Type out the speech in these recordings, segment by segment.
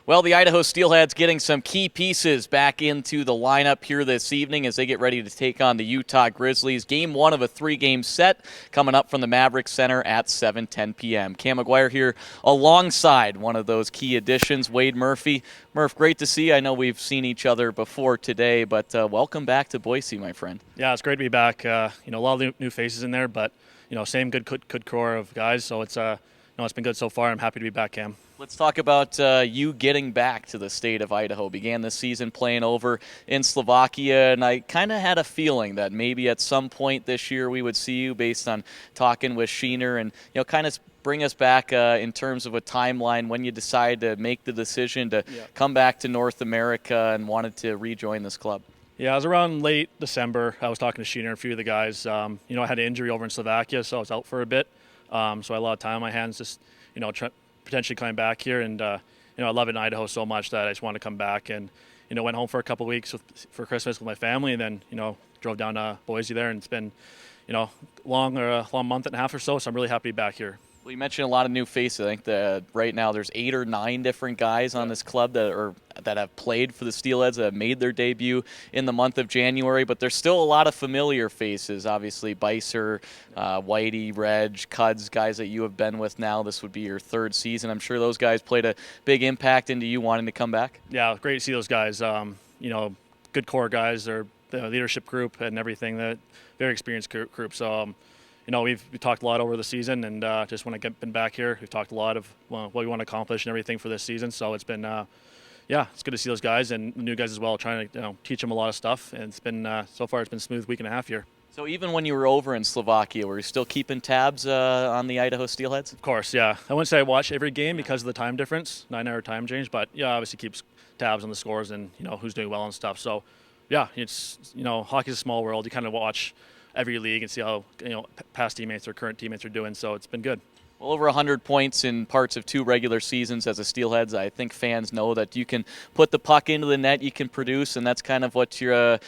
Well, the Idaho Steelheads getting some key pieces back into the lineup here this evening as they get ready to take on the Utah Grizzlies. Game one of a three-game set coming up from the Maverik Center at 7:10 p.m. Cam McGuire here alongside one of those key additions, Wade Murphy. Murph, great to see you. I know we've seen each other before today, but welcome back to Boise, my friend. Yeah, it's great to be back. A lot of new faces in there, but same good core of guys. So it's been good so far. I'm happy to be back, Cam. Let's talk about you getting back to the state of Idaho. Began this season playing over in Slovakia, and I kind of had a feeling that maybe at some point this year we would see you based on talking with Sheener and, kind of bring us back in terms of a timeline when you decided to make the decision to come back to North America and wanted to rejoin this club. Yeah, it was around late December. I was talking to Sheener and a few of the guys. I had an injury over in Slovakia, so I was out for a bit. So I had a lot of time on my hands just, potentially coming back here. And, I love it in Idaho so much that I just wanted to come back and, went home for a couple of weeks for Christmas with my family and then, drove down to Boise there. And it's been, a long month and a half or so. So I'm really happy to be back here. Well, you mentioned a lot of new faces. I think that right now there's 8 or 9 different guys on this club that have played for the Steelheads, that have made their debut in the month of January. But there's still a lot of familiar faces. Obviously, Beiser, Whitey, Reg, Cuds, guys that you have been with now. This would be your third season. I'm sure those guys played a big impact into you wanting to come back. Yeah, great to see those guys. Good core guys. They're the leadership group and everything. That very experienced group. So. We've talked a lot over the season, and just when I've been back here, we've talked a lot of what we want to accomplish and everything for this season. So it's been, it's good to see those guys and the new guys as well, trying to teach them a lot of stuff. And it's been so far it's been a smooth week and a half here. So even when you were over in Slovakia, were you still keeping tabs on the Idaho Steelheads? Of course, yeah. I wouldn't say I watch every game because of the time difference, 9-hour time change, but obviously keeps tabs on the scores and who's doing well and stuff. So it's hockey's a small world. You kind of watch every league and see how past teammates or current teammates are doing. So it's been good. Well, over 100 points in parts of 2 regular seasons as a Steelheads. I think fans know that you can put the puck into the net, you can produce, and that's kind of what your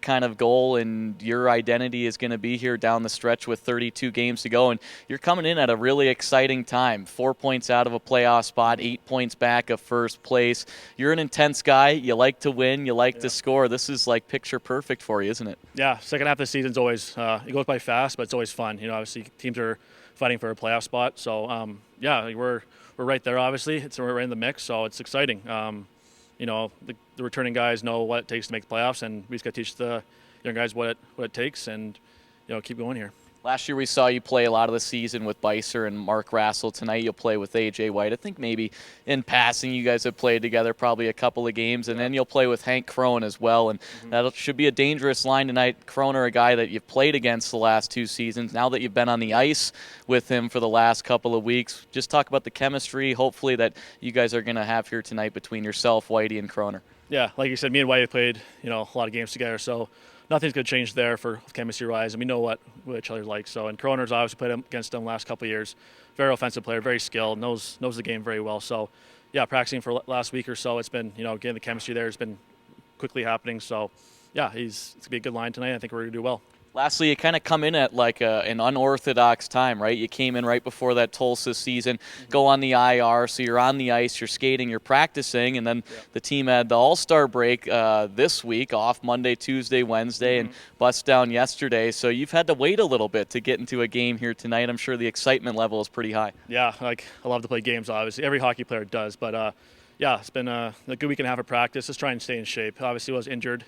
kind of goal and your identity is going to be here down the stretch with 32 games to go. And you're coming in at a really exciting time. 4 points out of a playoff spot, 8 points back of first place. You're an intense guy. You like to win. You like to score. This is like picture perfect for you, isn't it? Yeah, second half of the season's always it goes by fast, but it's always fun. Obviously teams are fighting for a playoff spot. So, we're right there, obviously. We're right in the mix, so it's exciting. The returning guys know what it takes to make the playoffs, and we just got to teach the young guys what it takes and, keep going here. Last year we saw you play a lot of the season with Beiser and Mark Rassel. Tonight you'll play with A.J. White. I think maybe in passing you guys have played together probably a couple of games, and then you'll play with Hank Crone as well. And that should be a dangerous line tonight. Crone, a guy that you've played against the last 2 seasons. Now that you've been on the ice with him for the last couple of weeks, just talk about the chemistry, hopefully, that you guys are going to have here tonight between yourself, Whitey, and Croner. Yeah, like you said, me and Whitey played a lot of games together, so nothing's going to change there for chemistry-wise, and we know what each other like. So, and Croner's obviously played against him the last couple of years. Very offensive player, very skilled, knows the game very well. So, practicing for last week or so, it's been, getting the chemistry there has been quickly happening. So, it's going to be a good line tonight. I think we're going to do well. Lastly, you kind of come in at like an unorthodox time, right? You came in right before that Tulsa season, go on the IR, so you're on the ice, you're skating, you're practicing, and then the team had the All-Star break this week, off Monday, Tuesday, Wednesday, and bust down yesterday. So you've had to wait a little bit to get into a game here tonight. I'm sure the excitement level is pretty high. Yeah, I love to play games, obviously. Every hockey player does, but it's been a good week and a half of practice. Just trying to stay in shape. Obviously, I was injured.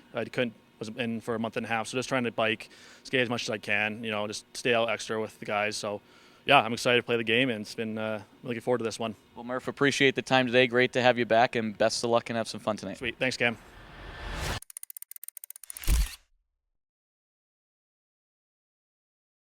Was in for a month and a half, so just trying to bike, skate as much as I can, just stay out extra with the guys. So, I'm excited to play the game, and it's been looking forward to this one. Well, Murph, appreciate the time today. Great to have you back, and best of luck and have some fun tonight. Sweet. Thanks, Cam.